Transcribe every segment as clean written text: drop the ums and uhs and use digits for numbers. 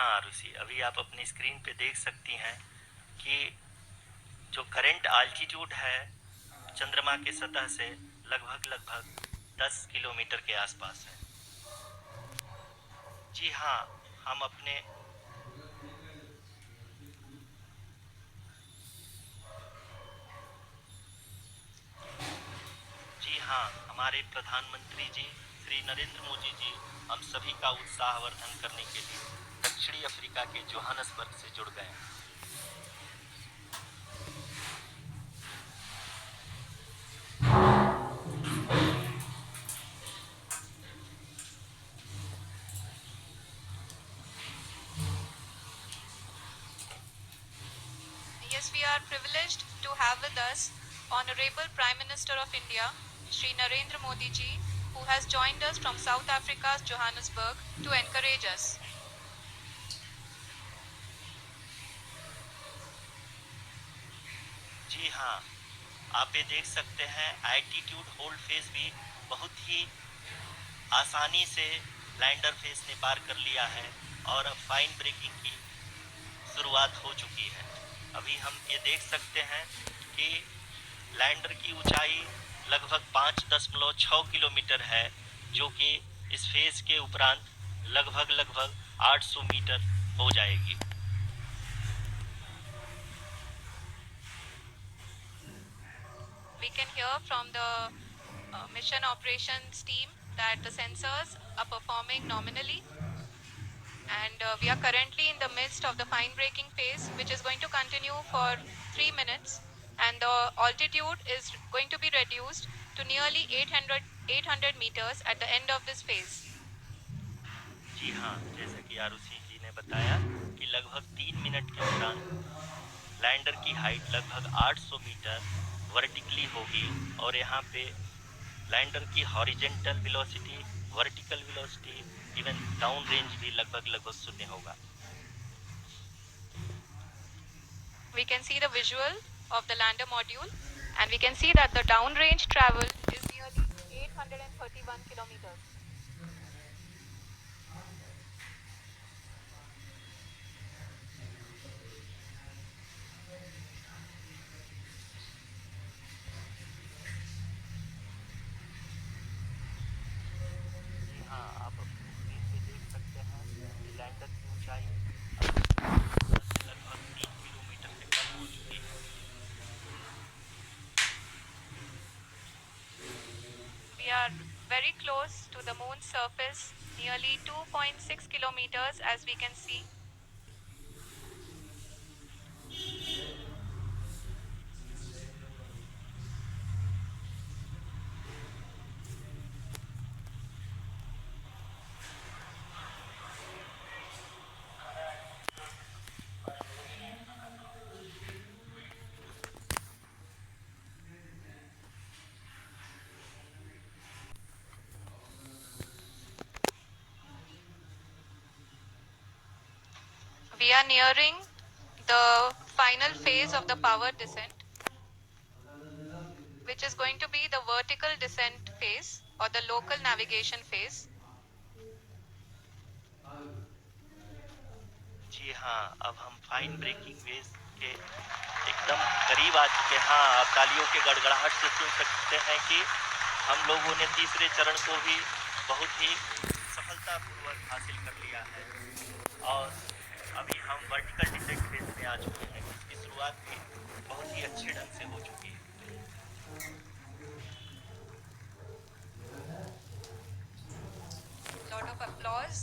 हाँ आरुषि, अभी आप अपनी स्क्रीन पे देख सकती हैं कि जो करंट आल्टीट्यूड है चंद्रमा के सतह से लगभग लगभग 10 किलोमीटर के आसपास है। जी हाँ, हम अपने जी हाँ, हमारे प्रधानमंत्री जी श्री नरेंद्र मोदी जी हम सभी का उत्साहवर्धन करने के लिए दक्षिणी अफ्रीका के जोहानसबर्ग से जुड़ गए हैं। Yes, we are privileged to have with us Honorable Prime Minister of India, Shri Narendra Modi ji, who has joined us from South Africa's Johannesburg to encourage us. जी हाँ, आप ये देख सकते हैं एल्टीट्यूड होल्ड फेज भी बहुत ही आसानी से लैंडर फेज ने पार कर लिया है और अब फाइन ब्रेकिंग की शुरुआत हो चुकी है। अभी हम ये देख सकते हैं कि लैंडर की ऊंचाई लगभग 5.6 किलोमीटर है, जो कि इस फेज के उपरांत लगभग लगभग 800 मीटर हो जाएगी। We can hear from the mission operations team that the sensors are performing nominally, and we are currently in the midst of the fine braking phase, which is going to continue for 3 minutes, and the altitude is going to be reduced to nearly 800 meters at the end of this phase. जी हाँ, जैसा कि आरुषि जी ने बताया कि लगभग 3 minute के उपरांत lander की हाइट लगभग 800 मीटर वर्टिकली होगी और यहाँ पे लैंडर की horizontal velocity, vertical velocity, even down range भी लगभग लगभग शून्य होगा। We can see the visual of the lander module, and we can see that the downrange travel is nearly 831 kilometers. जी हाँ, आप अपनी स्क्रीन पे देख सकते हैं कि लैंडर की ऊंचाई से लगभग 3 किलोमीटर से कम हो चुकी है। We are very close to the moon's surface, nearly 2.6 kilometers, as we can see. We are nearing the final phase of the power descent, which is going to be the vertical descent phase or the local navigation phase. जी हाँ, अब हम fine breaking veg के एकदम करीब आ चुके हैं। हाँ, आप तालियों के गड़गड़ाहट से सुन सकते हैं कि हम लोगों ने तीसरे चरण को भी बहुत ही सफलतापूर्वक हासिल कर लिया है और अभी हम वर्टिकल डिसेंट फेज में आ चुके हैं, जिसकी शुरुआत भी बहुत ही अच्छे ढंग से हो चुकी है। Lot of applause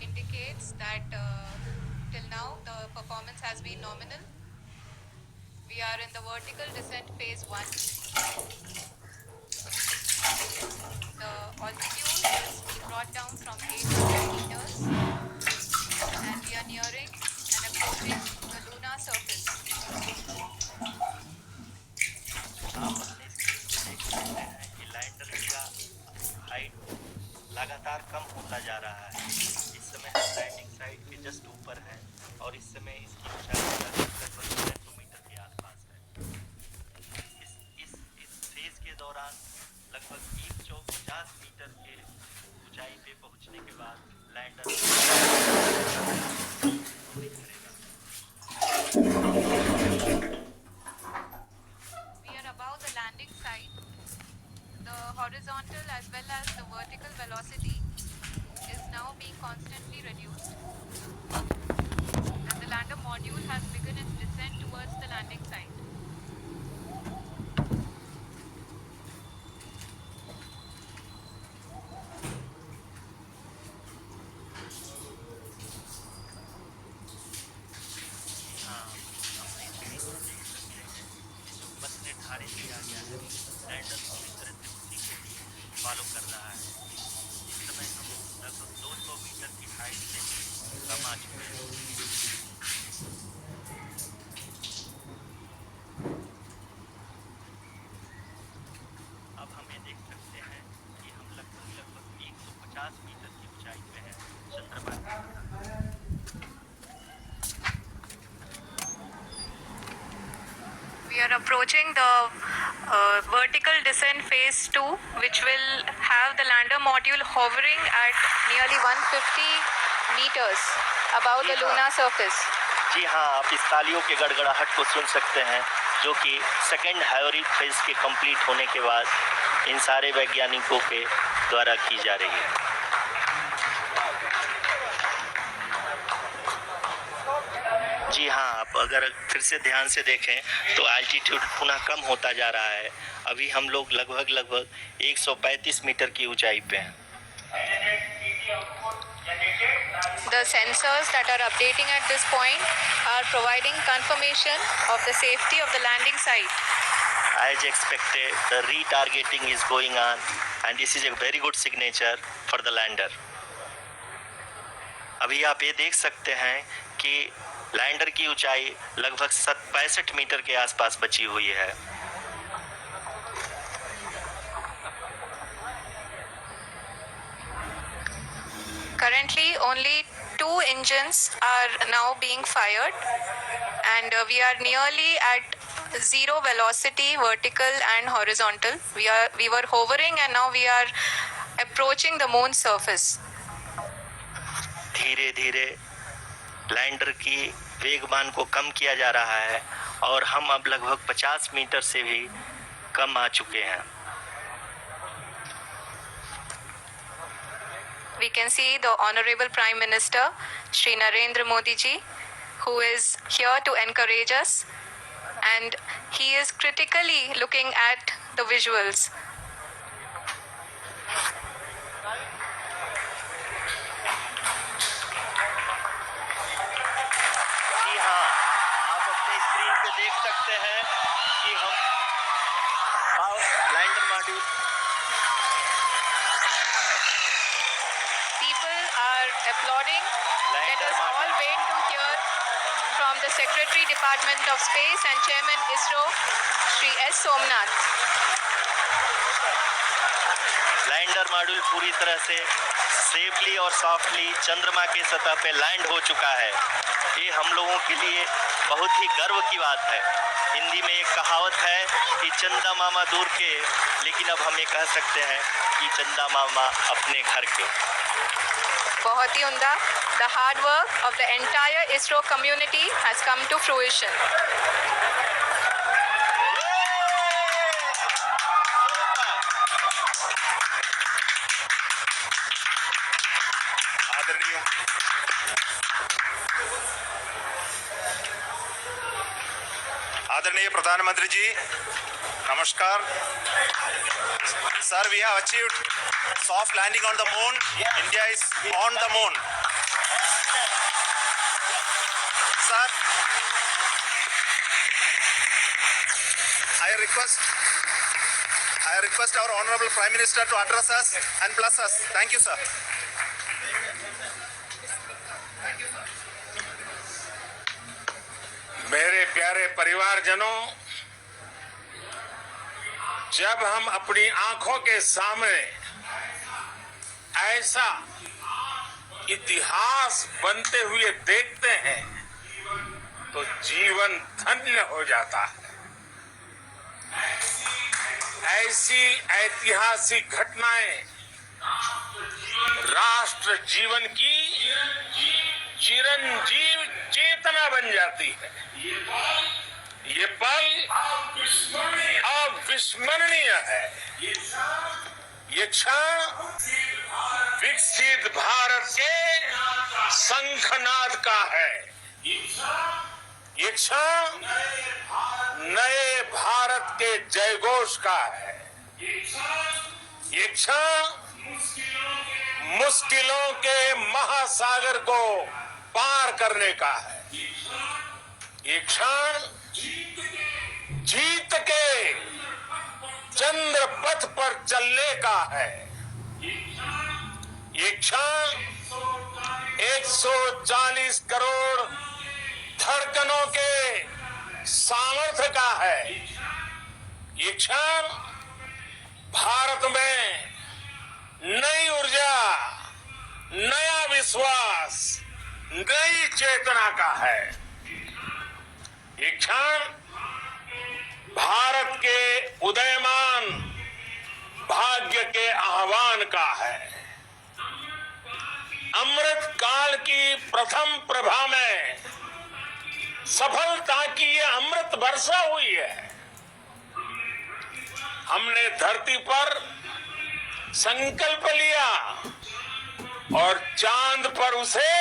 indicates that till now the performance has been nominal. We are in the vertical descent phase 1. The altitude is being brought down from 800 meters, and we are nearing and approaching the lunar surface. आप अपने screen पे देख सकते हैं कि lander का height लगातार कम होता जा रहा है। इस समय हम लैंडिंग साइट के जस्ट ऊपर हैं और इस समय इसकी ऊंचाई लगभग लगभग 600 मीटर के आसपास है। इस फेज के दौरान लगभग 150 मीटर के ऊंचाई पे पहुंचने के बाद lander We are above the landing site. The horizontal as well as the vertical velocity is now being constantly reduced. And the lander module has begun its descent towards the landing site. हाँ, हमने screen पर देख सकते हैं जो पथ निर्धारित किया गया है लैंडर पूरी तरह से उसी को ही फॉलो कर रहा है। इस समय हम लगभग 200 मीटर की हाइट से भी कम आ चुके हैं। अब हम ये देख सकते हैं कि हम लगभग 150 मीटर की ऊंचाई पे हैं चंद्रमा की। We are approaching the vertical descent phase 2, which will have the lander module hovering at nearly 150 meters above the lunar surface. जी हाँ, आप इस तालियों के गड़गड़ाहट को सुन सकते हैं जो कि सेकेंड हायोरिक फेज के कंप्लीट होने के बाद इन सारे वैज्ञानिकों के द्वारा की जा रही है। जी हाँ, आप अगर फिर से ध्यान से देखें तो एल्टीट्यूड पुनः कम होता जा रहा है। अभी हम लोग लगभग 135 मीटर की ऊंचाई पे हैं। The sensors that are updating at this point are providing confirmation of the safety of the landing site. As expected, the retargeting is going on and this is a very good signature for the lander. अभी आप ये देख सकते हैं कि lander की ऊंचाई लगभग 65 मीटर के आसपास बची हुई है। Currently, only 2 engines are now being fired, and we are nearly at zero velocity, vertical and horizontal. We were hovering, and now we are approaching the moon's surface. धीरे धीरे लैंडर की वेगमान को कम किया जा रहा है और हम अब लगभग 50 मीटर से भी कम आ चुके हैं। We can see the Honorable Prime Minister, Shri Narendra Modi ji, who is here to encourage us, and he is critically looking at the visuals. जी हाँ, आप अपने स्क्रीन पे देख सकते हैं कि हम lander module People are applauding. Let us all wait to hear from the Secretary Department of Space and Chairman ISRO, Shri S. Somnath. Lander module पूरी तरह से सेफली और सॉफ्टली चंद्रमा के सतह पे लैंड हो चुका है। ये हम लोगों के लिए बहुत ही गर्व की बात है। हिंदी में एक कहावत है कि चंदा मामा दूर के, लेकिन अब हम ये कह सकते हैं कि चंदा मामा अपने घर के। बहुत ही उम्दा. The hard work of the entire ISRO community has come to fruition. आदरणीय प्रधानमंत्री जी, नमस्कार। Sir, we have achieved soft landing on the moon. India is on the moon. Sir, I request our Honorable Prime Minister to address us and bless us. Thank you, sir. मेरे प्यारे परिवारजनों, जब हम अपनी आंखों के सामने ऐसा इतिहास बनते हुए देखते हैं तो जीवन धन्य हो जाता है। ऐसी ऐतिहासिक घटनाएं राष्ट्र जीवन की चिरंजीव चेतना बन जाती है। ये पल अविस्मरणीय है। ये क्षण विकसित भारत के शंखनाद का है। ये क्षण नए भारत के जयघोष का है। ये क्षण मुश्किलों के महासागर को पार करने का है। ये क्षण जीत के चंद्र पथ पर चलने का है। ये क्षण 140 करोड़ धड़कनों के सामर्थ्य का है। ये क्षण भारत में नई ऊर्जा, नया विश्वास, नई चेतना का है। ये क्षण भारत के उदयमान भाग्य के आह्वान का है। अमृत काल की प्रथम प्रभा में सफलता की ये अमृत वर्षा हुई है। हमने धरती पर संकल्प लिया और चांद पर उसे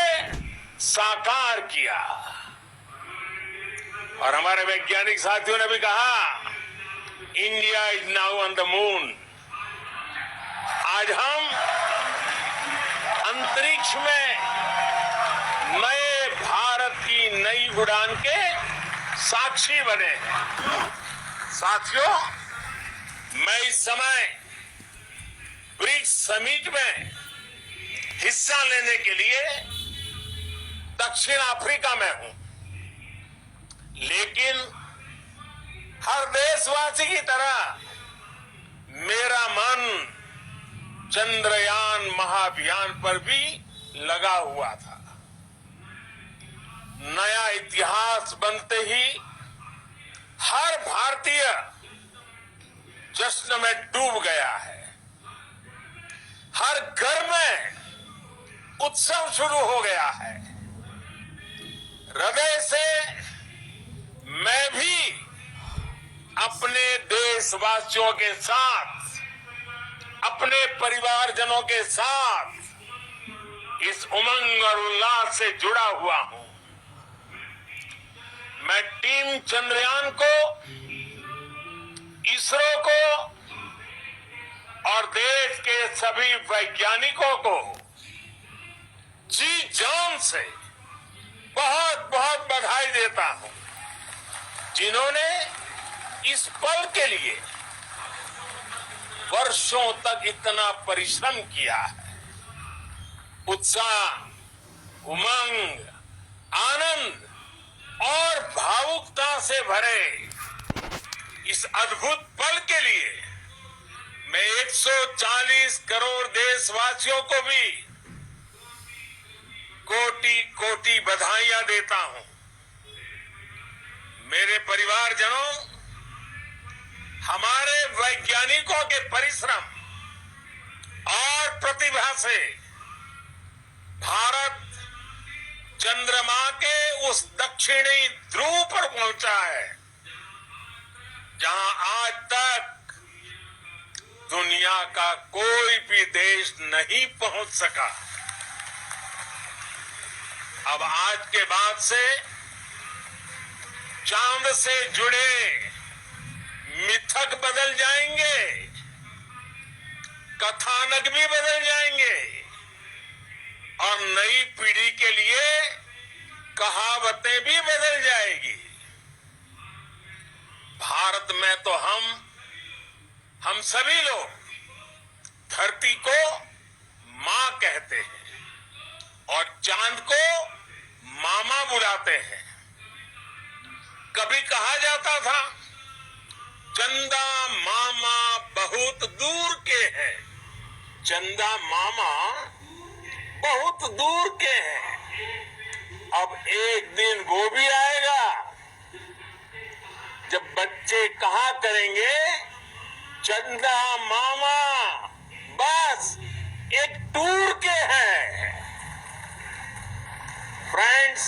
साकार किया। और हमारे वैज्ञानिक साथियों ने भी कहा, India is now on the moon. आज हम अंतरिक्ष में नए भारत की नई उड़ान के साक्षी बने हैं। साथियों, मैं इस समय ब्रिक्स समिट में हिस्सा लेने के लिए दक्षिण अफ्रीका में हूं, लेकिन हर देशवासी की तरह मेरा मन चंद्रयान महाअभियान पर भी लगा हुआ था। नया इतिहास बनते ही हर भारतीय जश्न में डूब गया है। हर घर में उत्सव शुरू हो गया है। हृदय से मैं भी अपने देशवासियों के साथ, अपने परिवारजनों के साथ इस उमंग और उल्लास से जुड़ा हुआ हूं। मैं टीम चंद्रयान को, इसरो को और देश के सभी वैज्ञानिकों को जी जान से बहुत बहुत बधाई देता हूं, जिन्होंने इस पल के लिए वर्षों तक इतना परिश्रम किया है। उत्साह, उमंग, आनंद और भावुकता से भरे इस अद्भुत पल के लिए मैं 140 करोड़ देशवासियों को भी कोटि कोटि बधाइयां देता हूं। मेरे परिवारजनों, हमारे वैज्ञानिकों के परिश्रम और प्रतिभा से भारत चंद्रमा के उस दक्षिणी ध्रुव पर पहुंचा है, जहां आज तक दुनिया का कोई भी देश नहीं पहुंच सका। अब आज के बाद से चांद से जुड़े मिथक बदल जाएंगे, कथानक भी बदल जाएंगे और नई पीढ़ी के लिए कहावतें भी बदल जाएगी। भारत में तो हम सभी लोग धरती को मां कहते हैं और चांद को मामा बुलाते हैं। कभी कहा जाता था, चंदा मामा बहुत दूर के हैं। चंदा मामा बहुत दूर के हैं। अब एक दिन वो भी आएगा जब बच्चे कहा करेंगे, चंदा मामा बस एक टूर के हैं। Friends,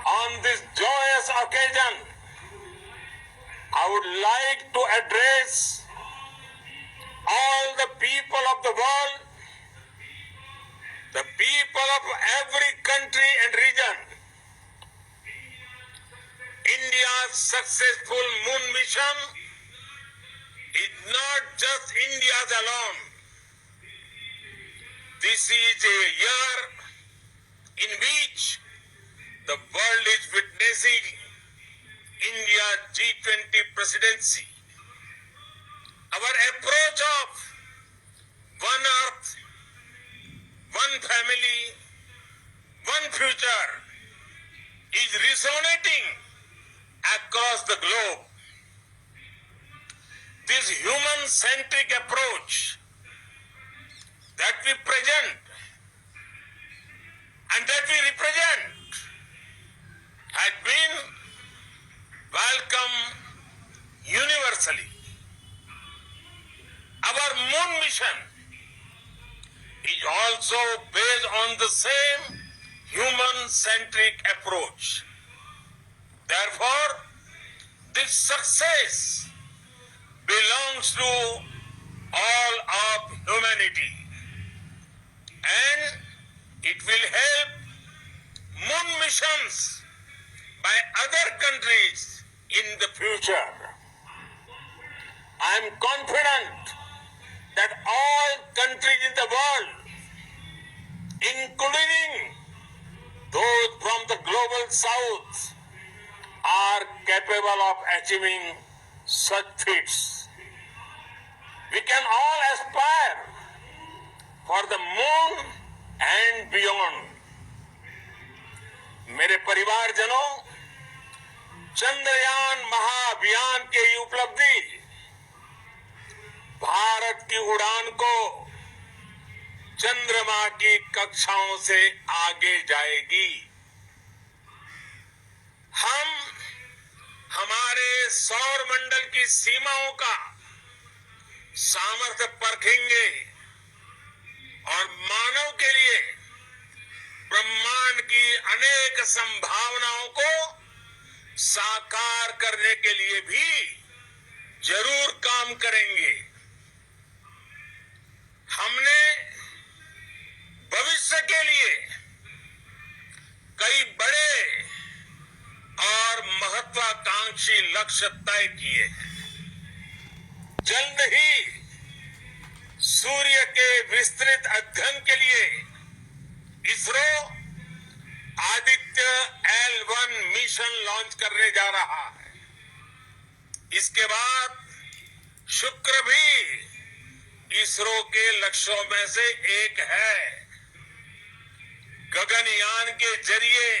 on this joyous occasion, I would like to address all the people of the world, the people of every country and region. India's successful moon mission is not just India's alone. This is a year in which the world is witnessing India's G20 presidency. Our approach of one earth, one family, one future is resonating across the globe. This human-centric approach that we present and that we represent has been welcomed universally. Our moon mission is also based on the same human-centric approach. Therefore, this success belongs to all of humanity, and it will help moon missions by other countries in the future. I am confident that all countries in the world, including those from the global south, are capable of achieving such feats. We can all aspire for the moon and beyond. मेरे परिवारजनों, चंद्रयान महाअभियान की उपलब्धि भारत की उड़ान को चंद्रमा की कक्षाओं से आगे जाएगी। हम हमारे सौर मंडल की सीमाओं का सामर्थ्य परखेंगे और मानव के लिए ब्रह्मांड की अनेक संभावनाओं को साकार करने के लिए भी जरूर काम करेंगे। हमने भविष्य के लिए कई बड़े और महत्वाकांक्षी लक्ष्य तय किए हैं। जल्द ही सूर्य के विस्तृत अध्ययन के लिए ISRO Aditya L1 mission launch करने जा रहा है। इसके बाद शुक्र भी इसरो के लक्ष्यों में से एक है। गगनयान के जरिए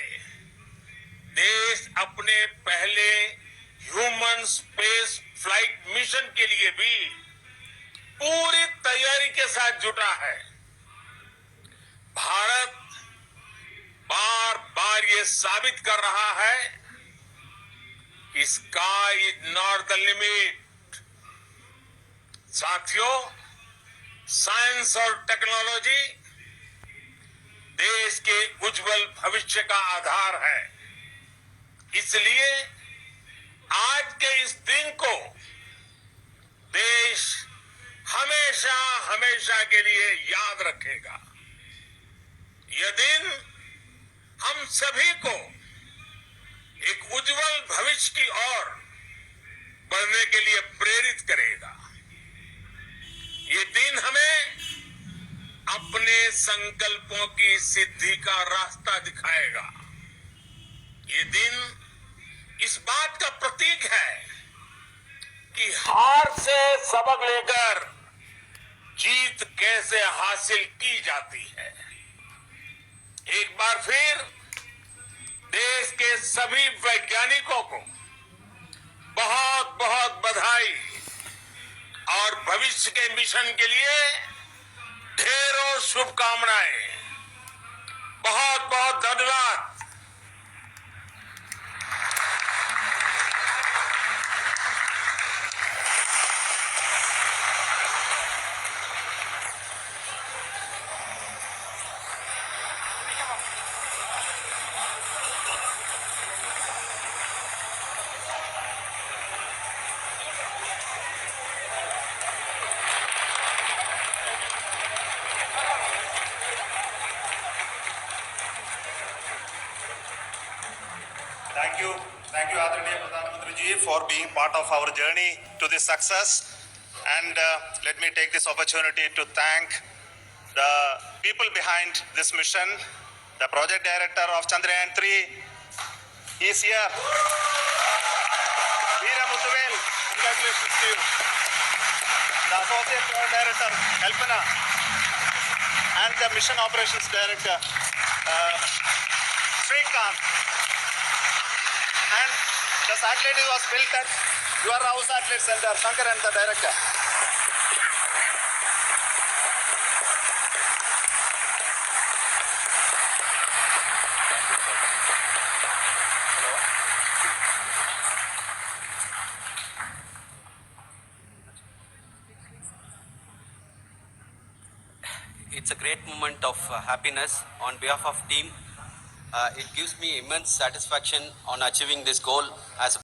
देश अपने पहले ह्यूमन स्पेस फ्लाइट मिशन के लिए भी पूरी तैयारी के साथ जुटा है। भारत बार बार ये साबित कर रहा है कि sky is not the limit. साथियों, साइंस और टेक्नोलॉजी देश के उज्जवल भविष्य का आधार है। इसलिए आज के इस दिन को देश हमेशा हमेशा के लिए याद रखेगा। यह दिन हम सभी को एक उज्जवल भविष्य की ओर बढ़ने के लिए प्रेरित करेगा। ये दिन हमें अपने संकल्पों की सिद्धि का रास्ता दिखाएगा। ये दिन इस बात का प्रतीक है कि हार से सबक लेकर जीत कैसे हासिल की जाती है। एक बार फिर देश के सभी वैज्ञानिकों को बहुत बहुत बधाई और भविष्य के मिशन के लिए ढेरों शुभकामनाएं। बहुत बहुत धन्यवाद। for being part of our journey to this success. And let me take this opportunity to thank the people behind this mission. The project director of Chandrayaan 3 is here. Veera Muthuvel, congratulations to you. The associate director, Kalpana, and the mission operations director, Srikanth. And the satellite was built at your house satellite center, Shankar and the director. It's a great moment of happiness on behalf of team. It gives me immense satisfaction on achieving this goal as a